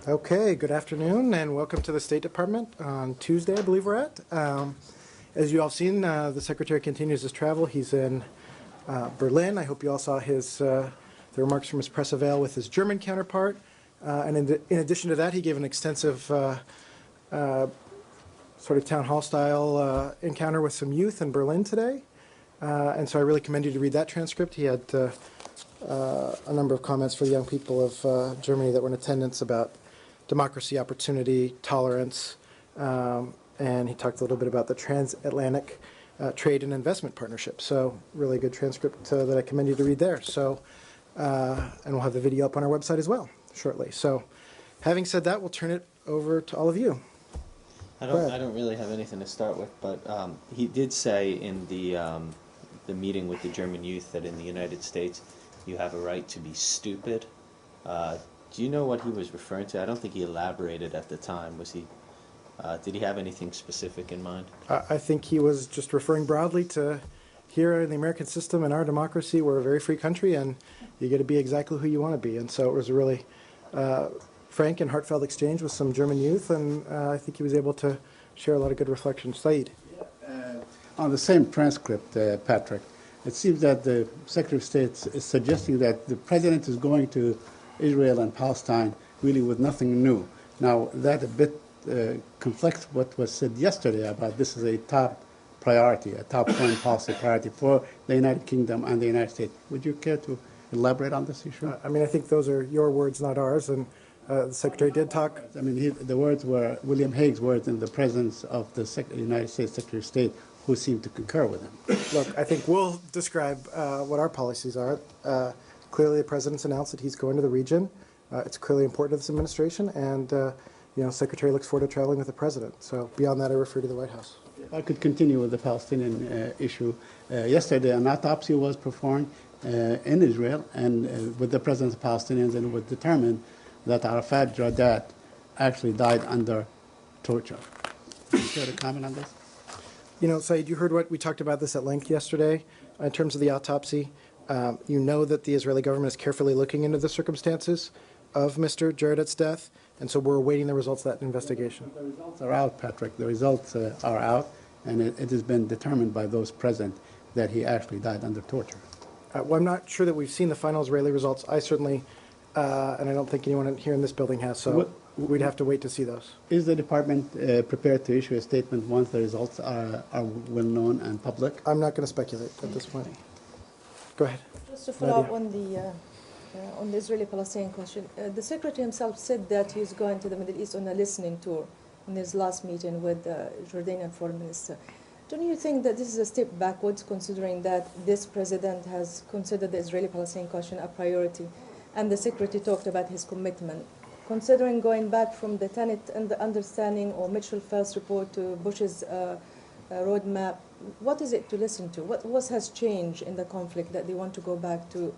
Okay, good afternoon and welcome to the State Department on Tuesday, I believe we're at. As you all have seen, the Secretary continues his travel. He's in Berlin. I hope you all saw the remarks from his press avail with his German counterpart. And in addition to that, he gave an extensive sort of town hall style encounter with some youth in Berlin today. And so I really commend you to read that transcript. He had a number of comments for the young people of Germany that were in attendance about democracy, opportunity, tolerance, and he talked a little bit about the transatlantic trade and investment partnership. So really good transcript that I commend you to read there. So, and we'll have the video up on our website as well shortly. So having said that, we'll turn it over to all of you. I don't really have anything to start with, but he did say in the meeting with the German youth that in the United States you have a right to be stupid. Do you know what he was referring to? I don't think he elaborated at the time. Was he? Did he have anything specific in mind? I think he was just referring broadly to here in the American system and our democracy, we're a very free country, and you get to be exactly who you want to be. And so it was a really frank and heartfelt exchange with some German youth, and I think he was able to share a lot of good reflections. Saeed. On the same transcript, Patrick, it seems that the Secretary of State is suggesting that the President is going to Israel and Palestine really with nothing new. Now, that a bit conflicts what was said yesterday about this is a top priority, a top foreign policy priority for the United Kingdom and the United States. Would you care to elaborate on this issue? I mean, I think those are your words, not ours, and the Secretary did talk. I mean, the words were William Hague's words in the presence of the United States Secretary of State, who seemed to concur with him. Look, I think we'll describe what our policies are. Clearly, the President's announced that he's going to the region. It's clearly important to this administration, and Secretary looks forward to traveling with the President. So beyond that, I refer to the White House. If I could continue with the Palestinian issue. Yesterday, an autopsy was performed in Israel, and with the presence of Palestinians, and it was determined that Arafat Jawdat actually died under torture. Can you care to comment on this? You know, Saeed, you heard what we talked about this at length yesterday in terms of the autopsy. You know that the Israeli government is carefully looking into the circumstances of Mr. Jawdat's death, and so we're awaiting the results of that investigation. The results are out, Patrick. The results are out, and it has been determined by those present that he actually died under torture. Well, I'm not sure that we've seen the final Israeli results. I certainly, and I don't think anyone here in this building has, so we'd have to wait to see those. Is the department prepared to issue a statement once the results are well known and public? I'm not going to speculate at this point. Go ahead. Just to follow up on the Israeli-Palestinian question, the Secretary himself said that he's going to the Middle East on a listening tour in his last meeting with the Jordanian Foreign Minister. Don't you think that this is a step backwards, considering that this President has considered the Israeli-Palestinian question a priority, and the Secretary talked about his commitment? Considering going back from the tenet and the understanding or Mitchell-Fels report to Bush's roadmap, what is it to listen to? What has changed in the conflict that they want to go back to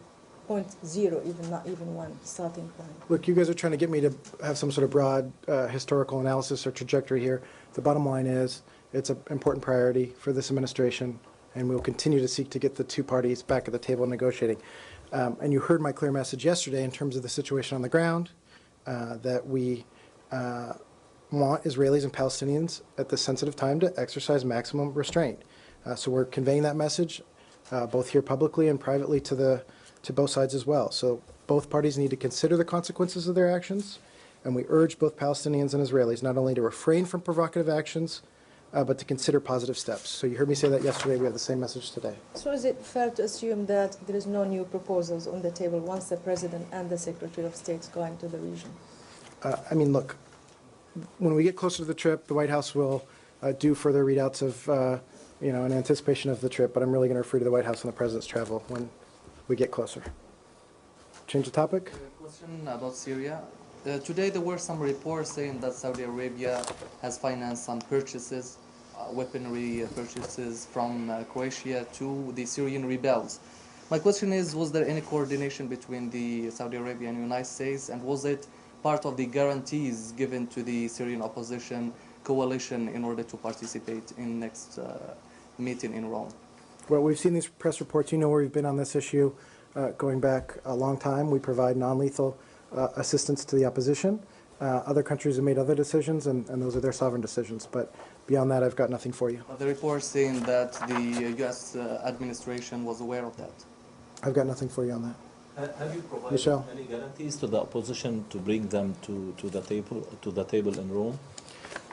point zero, even not even one starting point? Look, you guys are trying to get me to have some sort of broad historical analysis or trajectory here. The bottom line is it's an important priority for this administration, and we will continue to seek to get the two parties back at the table negotiating. And you heard my clear message yesterday in terms of the situation on the ground, that we want Israelis and Palestinians at this sensitive time to exercise maximum restraint. So we're conveying that message both here publicly and privately to both sides as well. So both parties need to consider the consequences of their actions, and we urge both Palestinians and Israelis not only to refrain from provocative actions, but to consider positive steps. So you heard me say that yesterday. We have the same message today. So is it fair to assume that there is no new proposals on the table once the President and the Secretary of State go into the region? I mean, look, when we get closer to the trip, the White House will do further readouts of, in anticipation of the trip, but I'm really going to refer to the White House and the President's travel when we get closer. Change the topic? A question about Syria. Today there were some reports saying that Saudi Arabia has financed some purchases, weaponry purchases from Croatia to the Syrian rebels. My question is, was there any coordination between the Saudi Arabia and United States, and was it part of the guarantees given to the Syrian opposition coalition in order to participate in next meeting in Rome? Well, we've seen these press reports. You know where we've been on this issue going back a long time. We provide non-lethal assistance to the opposition. Other countries have made other decisions, and those are their sovereign decisions. But beyond that, I've got nothing for you. The report saying that the U.S. Administration was aware of that. I've got nothing for you on that. Have you provided Michelle? any guarantees to the opposition to bring them to the table in Rome?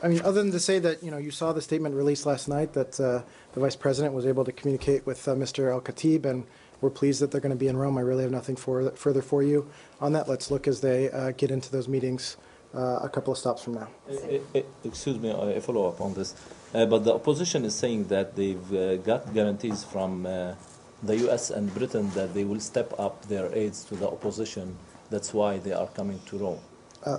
I mean, other than to say that, you saw the statement released last night that the Vice President was able to communicate with Mr. Al-Khatib, and we're pleased that they're going to be in Rome. I really have nothing further for you on that. Let's look as they get into those meetings a couple of stops from now. Excuse me, I follow up on this. But the opposition is saying that they've got guarantees from the U.S. and Britain that they will step up their aids to the opposition. That's why they are coming to Rome.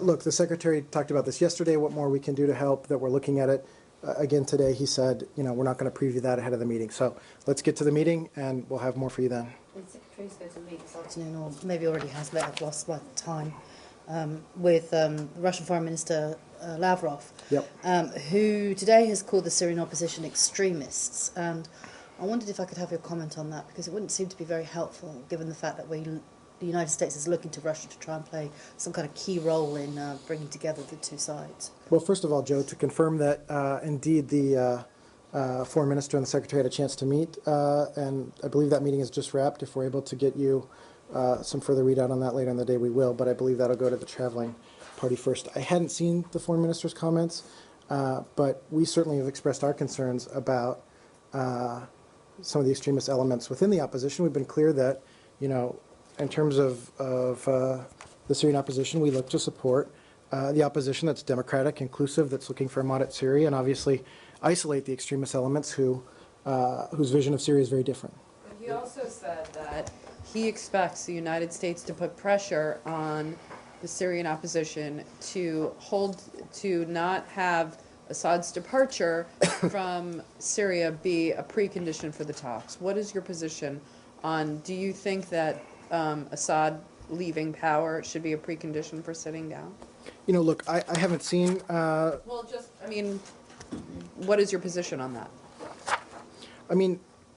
Look, the Secretary talked about this yesterday, what more we can do to help, that we're looking at it. Again, today he said, we're not going to preview that ahead of the meeting. So let's get to the meeting, and we'll have more for you then. The Secretary's going to meet this afternoon, or maybe already has, but I've lost my time, with Russian Foreign Minister Lavrov, who today has called the Syrian opposition extremists. And I wondered if I could have your comment on that, because it wouldn't seem to be very helpful, given the fact that the United States is looking to Russia to try and play some kind of key role in bringing together the two sides. Well, first of all, Joe, to confirm that indeed the Foreign Minister and the Secretary had a chance to meet, and I believe that meeting is just wrapped. If we're able to get you some further readout on that later in the day, we will, but I believe that'll go to the traveling party first. I hadn't seen the Foreign Minister's comments, but we certainly have expressed our concerns about some of the extremist elements within the opposition. We've been clear that, in terms of the Syrian opposition, we look to support the opposition that's democratic, inclusive, that's looking for a moderate Syria, and obviously isolate the extremist elements whose vision of Syria is very different. But he also said that he expects the United States to put pressure on the Syrian opposition to not have Assad's departure from Syria be a precondition for the talks. What is your position on, do you think that Assad leaving power should be a precondition for sitting down? Look, I haven't seen... what is your position on that?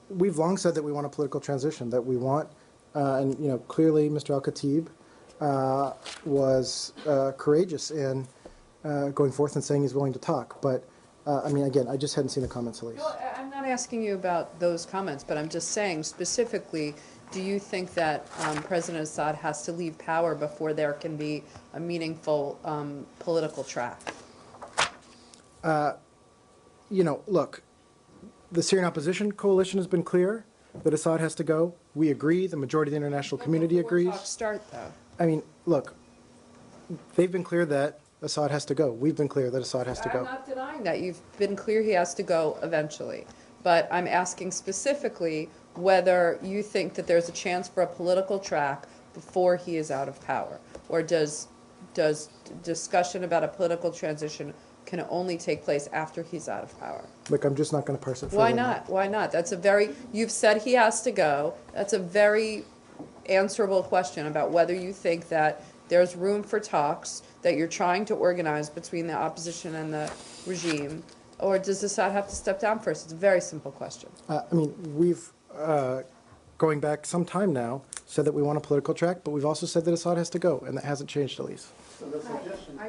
We've long said that we want a political transition, that we want, and clearly Mr. Al-Khatib was courageous in going forth and saying he's willing to talk. But, again, I just hadn't seen the comments, Elise. Well, I'm not asking you about those comments, but I'm just saying specifically, do you think that President Assad has to leave power before there can be a meaningful political track? Look, the Syrian opposition coalition has been clear that Assad has to go. We agree. The majority of the international community agrees. Talks start, though. Look, they've been clear that Assad has to go. We've been clear that Assad has to go. I'm not denying that. You've been clear he has to go eventually. But I'm asking specifically whether you think that there's a chance for a political track before he is out of power. Or does discussion about a political transition can only take place after he's out of power? Look, I'm just not going to parse it further. Why not? Why not? You've said he has to go. That's a very answerable question about whether you think that there's room for talks that you're trying to organize between the opposition and the regime, or does Assad have to step down first? It's a very simple question. We've, going back some time now, said that we want a political track, but we've also said that Assad has to go, and that hasn't changed, Elise. So the suggestion,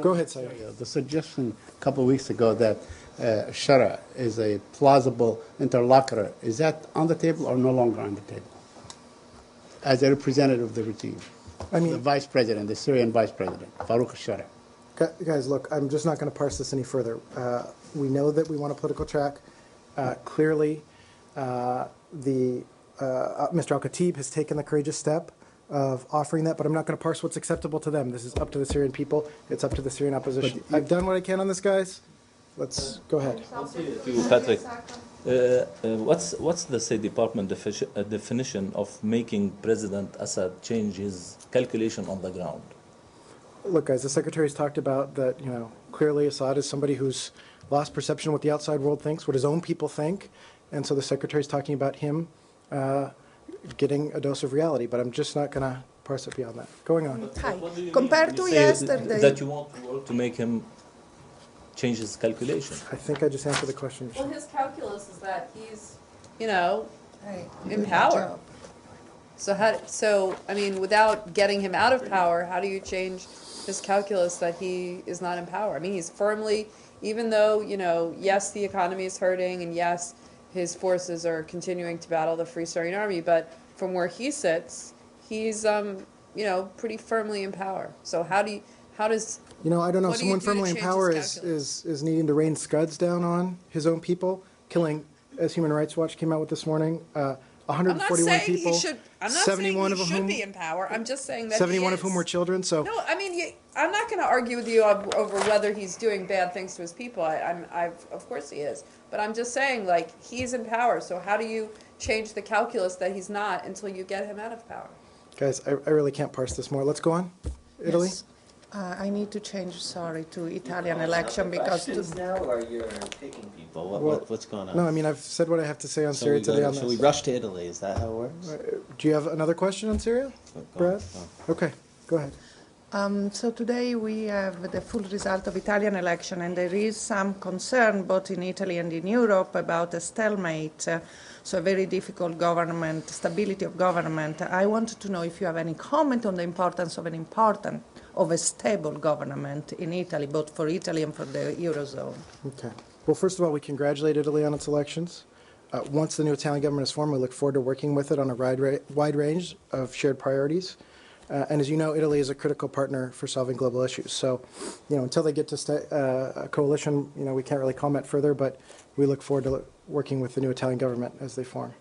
Go ahead, Saeed. The suggestion a couple of weeks ago that Shara is a plausible interlocutor, is that on the table or no longer on the table? As a representative of the regime. The vice president, the Syrian vice president, Farouk al-Shara. Guys, look, I'm just not going to parse this any further. We know that we want a political track. Clearly, Mr. Al-Khatib has taken the courageous step of offering that, but I'm not going to parse what's acceptable to them. This is up to the Syrian people. It's up to the Syrian opposition. I've done what I can on this, guys. Let's go ahead. Patrick, what's the State Department definition of making President Assad change his calculation on the ground? Look, guys, the Secretary's talked about that, clearly Assad is somebody who's lost perception of what the outside world thinks, what his own people think, and so the Secretary's talking about him getting a dose of reality, but I'm just not going to parse it beyond that. Going on. Hi. Compared to yesterday... That you want to work to make him change his calculation. I think I just answered the question. Well, his calculus is that he's, in power. So without getting him out of power, how do you change his calculus that he is not in power. I mean, he's firmly, even though, yes, the economy is hurting, and yes, his forces are continuing to battle the Free Syrian Army, but from where he sits, he's, pretty firmly in power. So how does... I don't know. What do you Someone do to firmly in change power his is needing to rain scuds down on his own people, killing, as Human Rights Watch came out with this morning, I'm not 141 saying people. he should. I'm not 71 saying of he should whom be in power. I'm just saying that 71 he of whom is. were children. So No, I mean, I'm not going to argue with you over whether he's doing bad things to his people. Of course he is. But I'm just saying, like, he's in power. So how do you change the calculus that he's not until you get him out of power? guys, I really can't parse this more. Let's go on. Italy. Yes. I need to change, sorry, to Italian election because now, or you're picking people? What's going on? No, I mean, I've said what I have to say on So Syria today on so we this. rush to Italy. Is that how it works? Do you have another question on Syria, Go on, Brad? go on. Okay, go ahead. So today we have the full result of Italian election, and there is some concern both in Italy and in Europe about a stalemate, so a very difficult government, stability of government. I wanted to know if you have any comment on the importance of a stable government in Italy, both for Italy and for the Eurozone. Okay. Well, first of all, we congratulate Italy on its elections. Once the new Italian government is formed, we look forward to working with it on a wide range of shared priorities. And as you know, Italy is a critical partner for solving global issues. So, until they get to a coalition, we can't really comment further, but we look forward to working with the new Italian government as they form,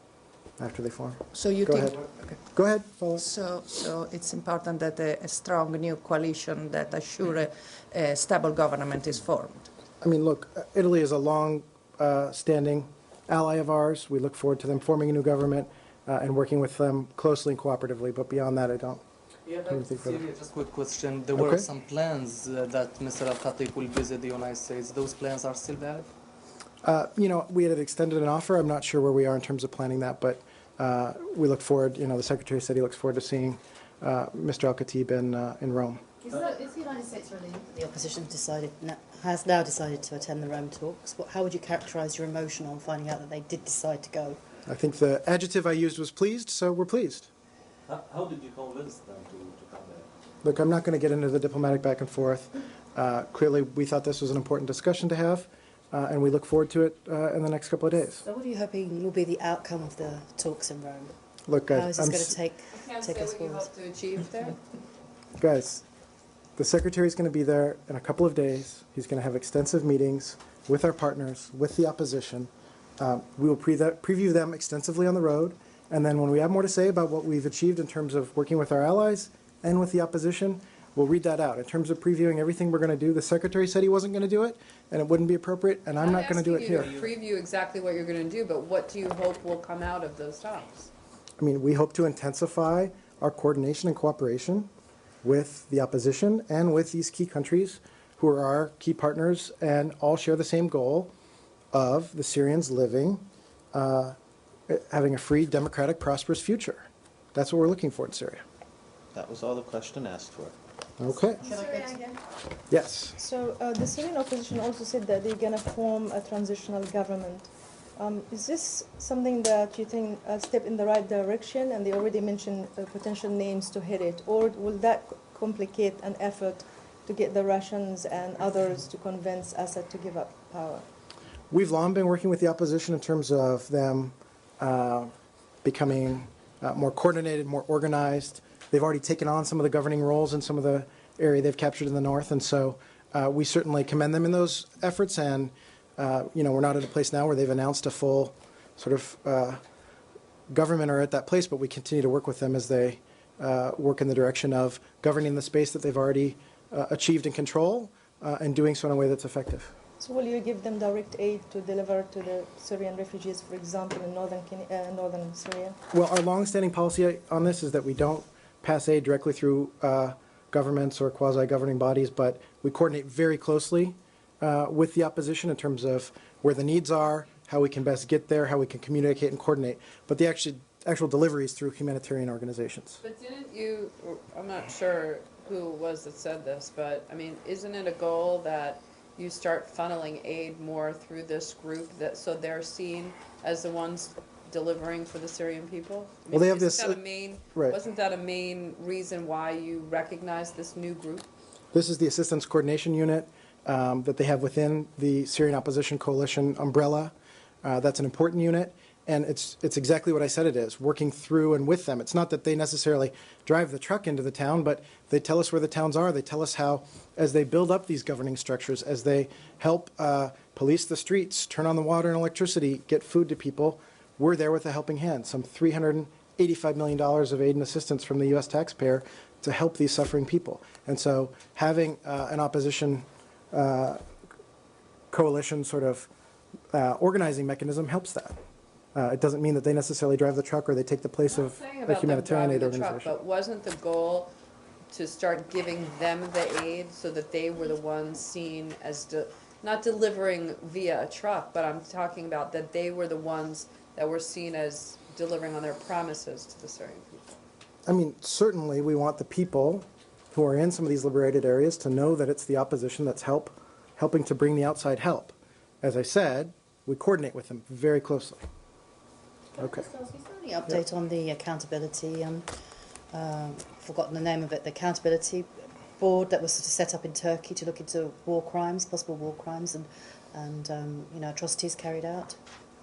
after they form. So you Go think? ahead. Okay. Go ahead, follow. So it's important that a strong new coalition that assure a stable government is formed. I mean, look, Italy is a long-standing ally of ours. We look forward to them forming a new government and working with them closely and cooperatively. But beyond that, I don't. Yeah, Anything further? Syria, just a quick question. There Okay. were some plans that Mr. Al-Khatib will visit the United States. Those plans are still valid? We had extended an offer. I'm not sure where we are in terms of planning that, but we look forward. The Secretary said he looks forward to seeing Mr. Al-Khatib in Rome. Is the United States relieved that the opposition has now decided to attend the Rome talks? How would you characterise your emotion on finding out that they did decide to go? I think the adjective I used was pleased, so we're pleased. How did you convince them to come there? Look, I'm not going to get into the diplomatic back and forth. Clearly, we thought this was an important discussion to have, and we look forward to it in the next couple of days. So what are you hoping will be the outcome of the talks in Rome? Look, How guys, is this going to Can't take say us what you forward? hope to achieve there. guys, the Secretary is going to be there in a couple of days. He's going to have extensive meetings with our partners, with the opposition. We will preview them extensively on the road, and then when we have more to say about what we've achieved in terms of working with our allies and with the opposition, we'll read that out. In terms of previewing everything we're going to do, the Secretary said he wasn't going to do it, and it wouldn't be appropriate, and I'm not going to do it here. I'm asking you to preview exactly what you're going to do, but what do you hope will come out of those talks? I mean, we hope to intensify our coordination and cooperation with the opposition and with these key countries who are our key partners and all share the same goal of the Syrians living, having a free, democratic, prosperous future. That's what we're looking for in Syria. That was all the question asked for. Okay. Syria again. Yes. So the Syrian opposition also said that they're going to form a transitional government. Is this something that you think a step in the right direction, and they already mentioned potential names to head it, or will that complicate an effort to get the Russians and others to convince Assad to give up power? We've long been working with the opposition in terms of them becoming more coordinated, more organized. They've already taken on some of the governing roles in some of the area they've captured in the north, and so we certainly commend them in those efforts. And we're not at a place now where they've announced a full sort of government or at that place, but we continue to work with them as they work in the direction of governing the space that they've already achieved and control and doing so in a way that's effective. So will you give them direct aid to deliver to the Syrian refugees, for example, in northern Syria? Well, our longstanding policy on this is that we don't pass aid directly through governments or quasi-governing bodies, but we coordinate very closely with the opposition in terms of where the needs are, how we can best get there, how we can communicate and coordinate. But the actual delivery is through humanitarian organizations. But didn't you, I'm not sure who it was that said this, but I mean, isn't it a goal that you start funneling aid more through this group so they're seen as the ones delivering for the Syrian people? I mean, Well, they have isn't this, that a main, right. Wasn't that a main reason why you recognized this new group? This is the Assistance Coordination Unit that they have within the Syrian Opposition Coalition umbrella. That's an important unit, and it's exactly what I said it is, working through and with them. It's not that they necessarily drive the truck into the town, but they tell us where the towns are. They tell us how, as they build up these governing structures, as they help police the streets, turn on the water and electricity, get food to people, we're there with a helping hand. Some $385 million of aid and assistance from the U.S. taxpayer to help these suffering people. And so having an opposition coalition sort of organizing mechanism helps that. It doesn't mean that they necessarily drive the truck or they take the place of the humanitarian aid organization. But wasn't the goal to start giving them the aid so that they were the ones seen as not delivering via a truck, but I'm talking about that they were the ones that were seen as delivering on their promises to the Syrian people? I mean, certainly we want the people who are in some of these liberated areas to know that it's the opposition that's helping to bring the outside help. As I said, we coordinate with them very closely. Okay. Is there any update on the accountability? Forgotten the name of it. The accountability board that was sort of set up in Turkey to look into war crimes, possible war crimes, and atrocities carried out.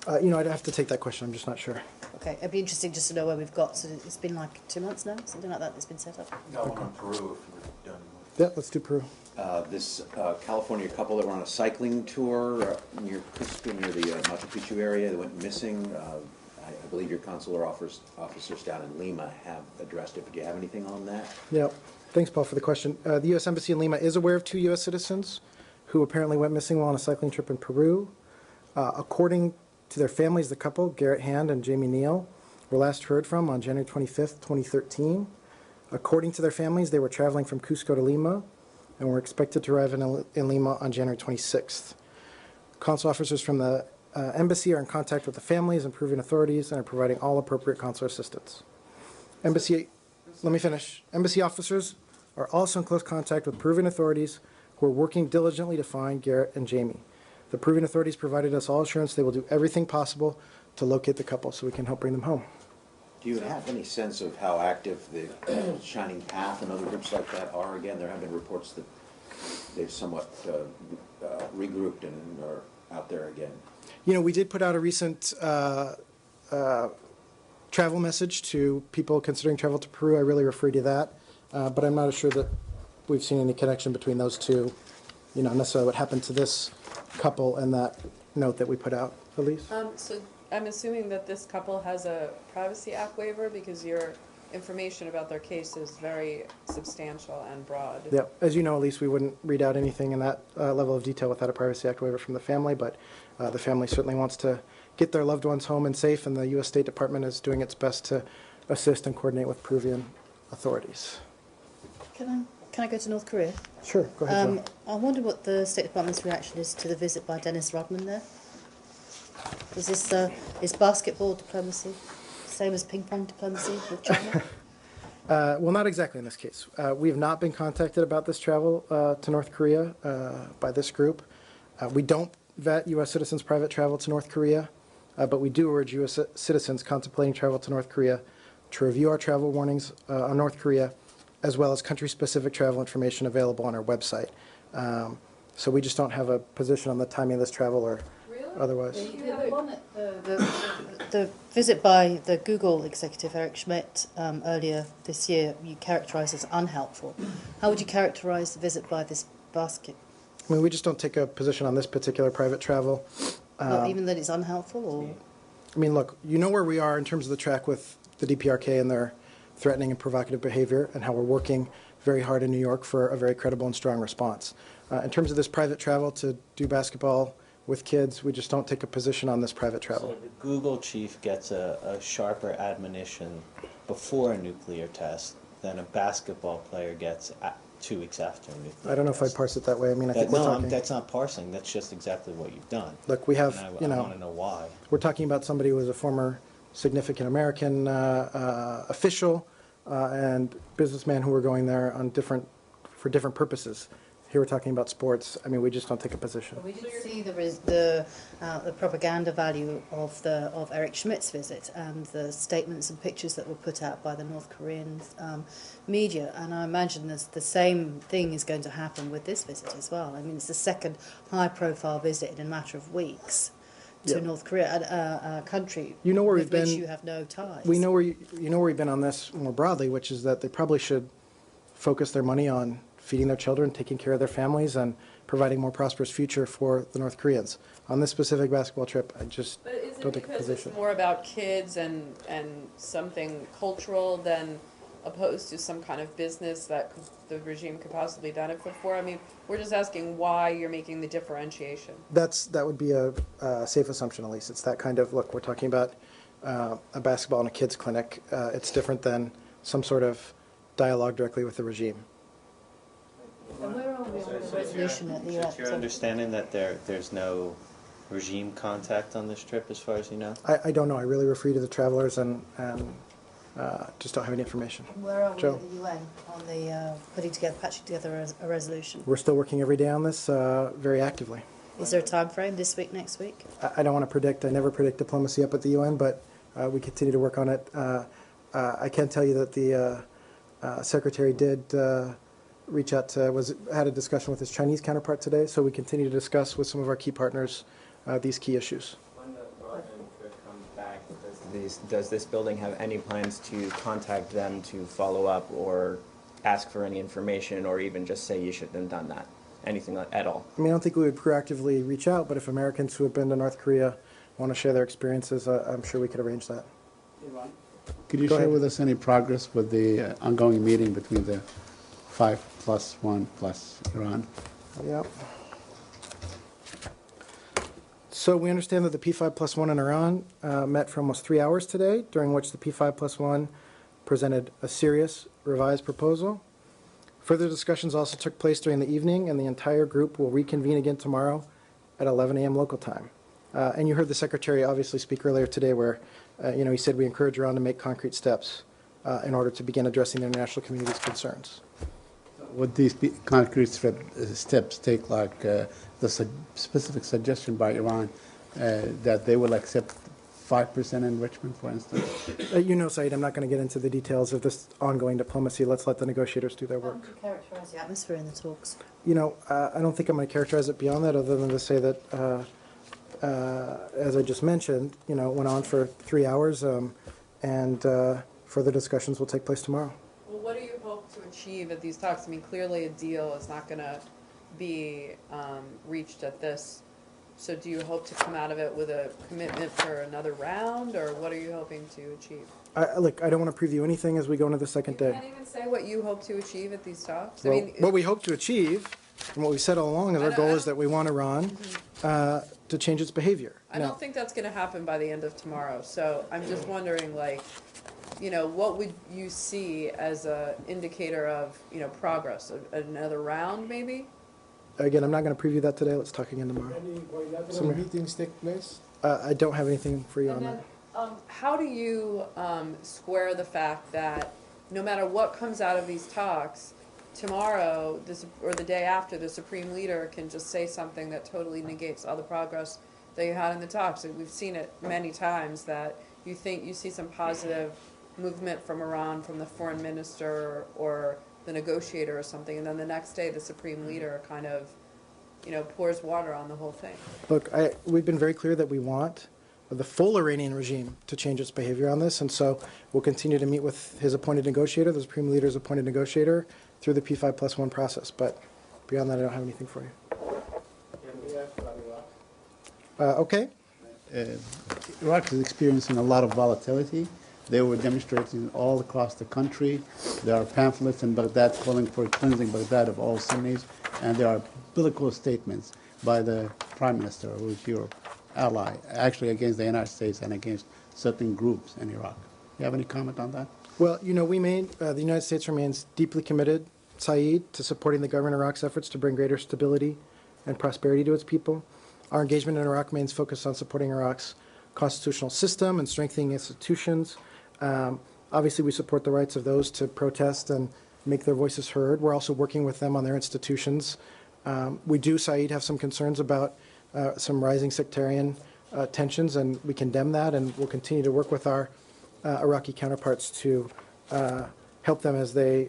I'd have to take that question. I'm just not sure. Okay, it'd be interesting just to know where we've got. So it's been like 2 months now, something like that. It's been set up. Got one on Peru if you're done. Yeah, let's do Peru. This California couple that were on a cycling tour near Cusco, near the Machu Picchu area, that went missing. I believe your consular officers down in Lima have addressed it. But do you have anything on that? Yeah. Thanks, Paul, for the question. The U.S. Embassy in Lima is aware of 2 U.S. citizens who apparently went missing while on a cycling trip in Peru. According to their families, the couple, Garrett Hand and Jamie Neal, were last heard from on January 25th, 2013. According to their families, they were traveling from Cusco to Lima and were expected to arrive in Lima on January 26th. Consular officers from the embassy are in contact with the families and Peruvian authorities and are providing all appropriate consular assistance. Let me finish. Embassy officers are also in close contact with Peruvian authorities who are working diligently to find Garrett and Jamie. The Peruvian authorities provided us all assurance they will do everything possible to locate the couple so we can help bring them home. Do you have any sense of how active the Shining Path and other groups like that are? Again, there have been reports that they've somewhat regrouped and are out there again. We did put out a recent travel message to people considering travel to Peru. I really refer to that, but I'm not sure that we've seen any connection between those two, necessarily what happened to this couple and that note that we put out. Elise? So I'm assuming that this couple has a Privacy Act waiver because your information about their case is very substantial and broad. Yeah, as you know, Elise, we wouldn't read out anything in that level of detail without a Privacy Act waiver from the family, but the family certainly wants to get their loved ones home and safe, and the U.S. State Department is doing its best to assist and coordinate with Peruvian authorities. Can I go to North Korea? Sure, go ahead. Joe. I wonder what the State Department's reaction is to the visit by Dennis Rodman there. Is basketball diplomacy same as ping pong diplomacy with China? Well, not exactly in this case. We have not been contacted about this travel to North Korea by this group. We don't vet U.S. citizens' private travel to North Korea, but we do urge U.S. citizens contemplating travel to North Korea to review our travel warnings on North Korea, as well as country-specific travel information available on our website. So we just don't have a position on the timing of this travel or otherwise. The visit by the Google executive Eric Schmidt earlier this year, you characterised as unhelpful. How would you characterise the visit by this basket? I mean, we just don't take a position on this particular private travel. Not even that it's unhelpful, or? I mean, look, you know where we are in terms of the track with the DPRK and their threatening and provocative behavior, and how we're working very hard in New York for a very credible and strong response. In terms of this private travel to do basketball with kids, we just don't take a position on this private travel. So the Google chief gets a sharper admonition before a nuclear test than a basketball player gets 2 weeks after a nuclear test. I don't know if I'd parse it that way. I mean, I think we're talking... that's not parsing. That's just exactly what you've done. Look, we have, And I want to know why. We're talking about somebody who was a former significant American official and businessman who were going there on for different purposes. Here we're talking about sports. I mean, we just don't take a position. We did see the propaganda value of Eric Schmidt's visit and the statements and pictures that were put out by the North Korean media, and I imagine the same thing is going to happen with this visit as well. I mean, it's the second high-profile visit in a matter of weeks to North Korea, a country You know where with we've been. which you have no ties. We know where you know where we've been on this more broadly, which is that they probably should focus their money on feeding their children, taking care of their families, and providing a more prosperous future for the North Koreans. On this specific basketball trip, I just But is don't it take a because position. it's more about kids and something cultural than opposed to some kind of business that the regime could possibly benefit for? I mean, we're just asking why you're making the differentiation. That would be a safe assumption, at least. It's that kind of, look, we're talking about a basketball in a kids' clinic. It's different than some sort of dialogue directly with the regime. And where are we on the resolution at the It's your understanding that there's no regime contact on this trip, as far as you know? I don't know. I really refer you to the travelers and just don't have any information. Where are we Joe? at the UN on the patching together a resolution? We're still working every day on this very actively. Is there a time frame, this week, next week? I don't want to predict. I never predict diplomacy up at the UN, but we continue to work on it. I can tell you that the secretary did reach out to, had a discussion with his Chinese counterpart today, so we continue to discuss with some of our key partners these key issues. When the broadband trip comes back, does this building have any plans to contact them to follow up or ask for any information, or even just say you shouldn't have done that? Anything at all? I mean, I don't think we would proactively reach out, but if Americans who have been to North Korea want to share their experiences, I'm sure we could arrange that. Could you Go share ahead. with us any progress with the ongoing meeting between the 5+1 plus Iran? Yep. So we understand that the P5+1 in Iran met for almost 3 hours today, during which the P5+1 presented a serious revised proposal. Further discussions also took place during the evening, and the entire group will reconvene again tomorrow at 11 a.m. local time. And you heard the Secretary obviously speak earlier today where, he said we encourage Iran to make concrete steps in order to begin addressing the international community's concerns. Would these concrete steps take, like the specific suggestion by Iran that they will accept 5% enrichment, for instance? Saeed, I'm not going to get into the details of this ongoing diplomacy. Let's let the negotiators do their How work. would you characterize the atmosphere in the talks? I don't think I'm going to characterize it beyond that other than to say that, as I just mentioned, it went on for 3 hours, and further discussions will take place tomorrow. Well, what do you hope to achieve at these talks? I mean, clearly a deal is not going to be reached at this. So do you hope to come out of it with a commitment for another round, or what are you hoping to achieve? Look, I don't want to preview anything as we go into the second You day. can't even say what you hope to achieve at these talks? Well, I mean, what we hope to achieve, and what we said all along, is our goal is that we want Iran to change its behavior. I Now, don't think that's going to happen by the end of tomorrow. So I'm just wondering, what would you see as a indicator of, progress? Another round, maybe? again, I'm not going to preview that today. Let's talk again tomorrow. Any bilateral Samir. meetings take place? I don't have anything for you on And that. then, how do you square the fact that no matter what comes out of these talks, tomorrow or the day after, the Supreme Leader can just say something that totally negates all the progress that you had in the talks? And we've seen it many times that you see some positive movement from Iran, from the foreign minister or the negotiator or something, and then the next day the Supreme Leader kind of, pours water on the whole thing. Look, we've been very clear that we want the full Iranian regime to change its behavior on this, and so we'll continue to meet with his appointed negotiator, the Supreme Leader's appointed negotiator, through the P5+1 process. But beyond that, I don't have anything for you. Okay. Iraq is experiencing a lot of volatility. They were demonstrating all across the country. There are pamphlets in Baghdad calling for cleansing Baghdad of all Sunnis, and there are biblical statements by the Prime Minister, who is your ally, actually against the United States and against certain groups in Iraq. You have any comment on that? Well, the United States remains deeply committed, Saeed, to supporting the government of Iraq's efforts to bring greater stability and prosperity to its people. Our engagement in Iraq remains focused on supporting Iraq's constitutional system and strengthening institutions. Obviously, we support the rights of those to protest and make their voices heard. We're also working with them on their institutions We do, Saeed, have some concerns about some rising sectarian tensions, and we condemn that, and we'll continue to work with our Iraqi counterparts to help them as they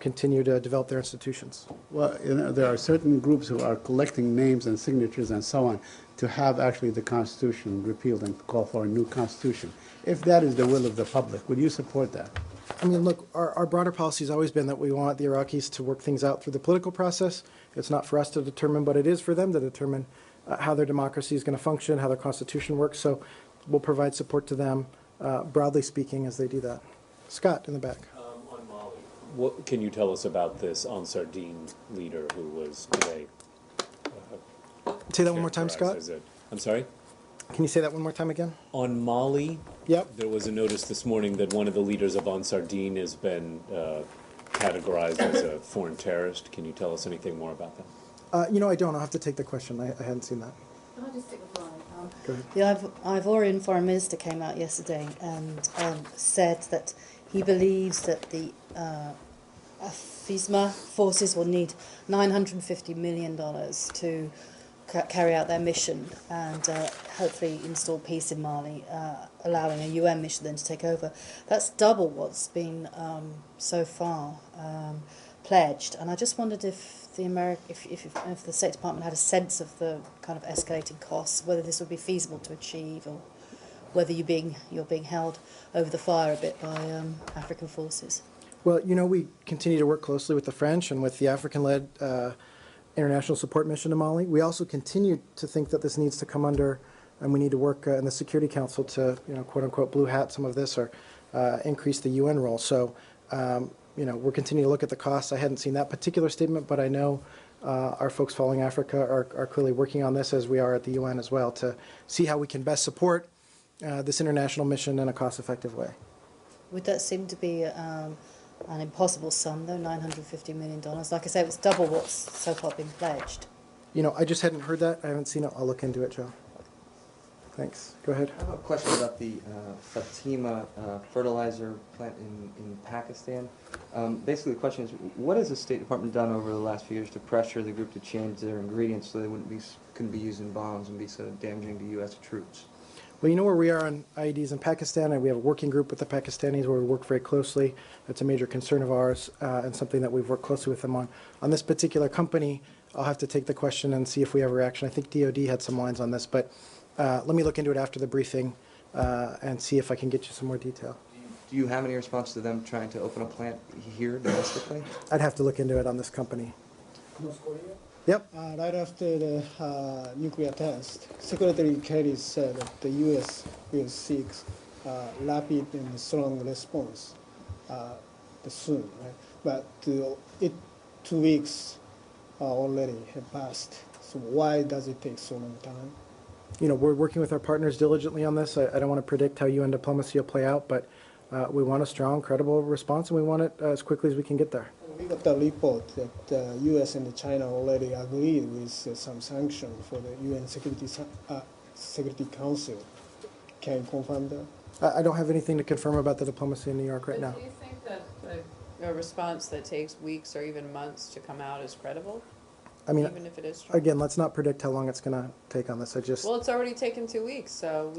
continue to develop their institutions. Well, there are certain groups who are collecting names and signatures and so on to have actually the Constitution repealed and call for a new Constitution. If that is the will of the public, would you support that? I mean, look, our broader policy has always been that we want the Iraqis to work things out through the political process. It's not for us to determine, but it is for them to determine how their democracy is going to function, how their constitution works. So we'll provide support to them, broadly speaking, as they do that. Scott, in the back. On Mali, what can you tell us about this Ansar Dine leader who was today? Say that one more time, Scott. I'm sorry? Can you say that one more time again? On Mali, yep. There was a notice this morning that one of the leaders of Ansar Dine has been categorized as a foreign terrorist. Can you tell us anything more about that? I don't. I'll have to take the question. I hadn't seen that. Can I just stick with mine? Go ahead. The Ivorian foreign minister came out yesterday and said that he believes that the FISMA forces will need $950 million to carry out their mission and hopefully install peace in Mali, allowing a UN mission then to take over. That's double what's been so far pledged. And I just wondered if if the State Department had a sense of the kind of escalating costs, whether this would be feasible to achieve, or whether you're being held over the fire a bit by African forces. Well, we continue to work closely with the French and with the African-led international support mission to Mali. We also continue to think that this needs to come under, and we need to work in the Security Council to, quote unquote, blue hat some of this or increase the UN role. So, we're continuing to look at the costs. I hadn't seen that particular statement, but I know our folks following Africa are clearly working on this, as we are at the UN as well, to see how we can best support this international mission in a cost-effective way. Would that seem to be an impossible sum, though, $950 million? Like I say, it's double what's so far been pledged. I just hadn't heard that. I haven't seen it. I'll look into it, Joe. Thanks. Go ahead. I have a question about the Fatima fertilizer plant in Pakistan. Basically, the question is, what has the State Department done over the last few years to pressure the group to change their ingredients so they couldn't be used in bombs and be so damaging to U.S. troops? Well, you know where we are on IEDs in Pakistan, and we have a working group with the Pakistanis where we work very closely. It's a major concern of ours and something that we've worked closely with them on. On this particular company, I'll have to take the question and see if we have a reaction. I think DOD had some lines on this, but let me look into it after the briefing and see if I can get you some more detail. Do you have any response to them trying to open a plant here domestically? I'd have to look into it on this company. North Korea? Yep. Right after the nuclear test, Secretary Kerry said that the U.S. will seek rapid and strong response soon, right? But 2 weeks already have passed. So why does it take so long time? We're working with our partners diligently on this. I don't want to predict how UN diplomacy will play out, but we want a strong, credible response, and we want it as quickly as we can get there. We got the report that the U.S. and China already agreed with some sanction for the UN Security Council. Can you confirm that? I don't have anything to confirm about the diplomacy in New York right now. Do you think that a response that takes weeks or even months to come out is credible? I mean, even if it is strong? Again, let's not predict how long it's going to take on this. Well, it's already taken 2 weeks, so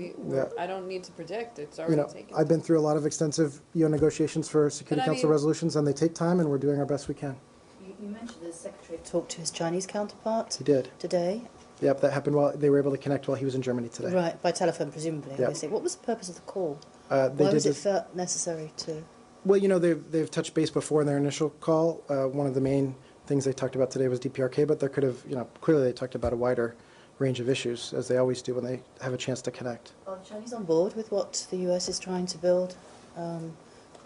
I don't need to predict. It's already taken. I've been through a lot of extensive UN negotiations for Security Council resolutions, and they take time, and we're doing our best we can. You mentioned the Secretary talked to his Chinese counterpart. He did. Today. Yep, that happened while they were able to connect while he was in Germany today. Right, by telephone, presumably. Yep. Obviously. What was the purpose of the call? Why was it felt necessary to? Well, they've touched base before in their initial call. One of the main things they talked about today was DPRK, but there could have, clearly they talked about a wider range of issues, as they always do when they have a chance to connect. Are the Chinese on board with what the US is trying to build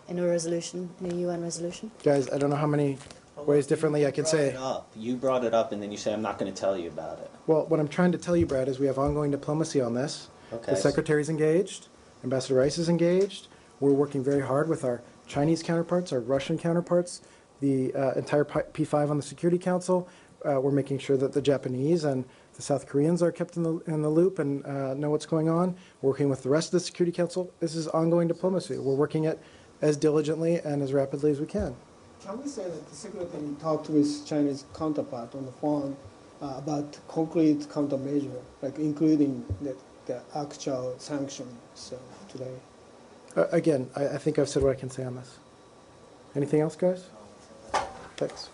in a resolution, in a UN resolution? Guys, I don't know how many ways differently I can say. You brought it up, and then you say, I'm not going to tell you about it. Well, what I'm trying to tell you, Brad, is we have ongoing diplomacy on this. Okay. The Secretary's engaged. Ambassador Rice is engaged. We're working very hard with our Chinese counterparts, our Russian counterparts, the entire P5 on the Security Council. We're making sure that the Japanese and the South Koreans are kept in the loop and know what's going on. We're working with the rest of the Security Council. This is ongoing diplomacy. We're working it as diligently and as rapidly as we can. Can we say that the secretary talked with Chinese counterpart on the phone about concrete countermeasure, like including the actual sanctions today? Again, I think I've said what I can say on this. Anything else, guys? Thanks.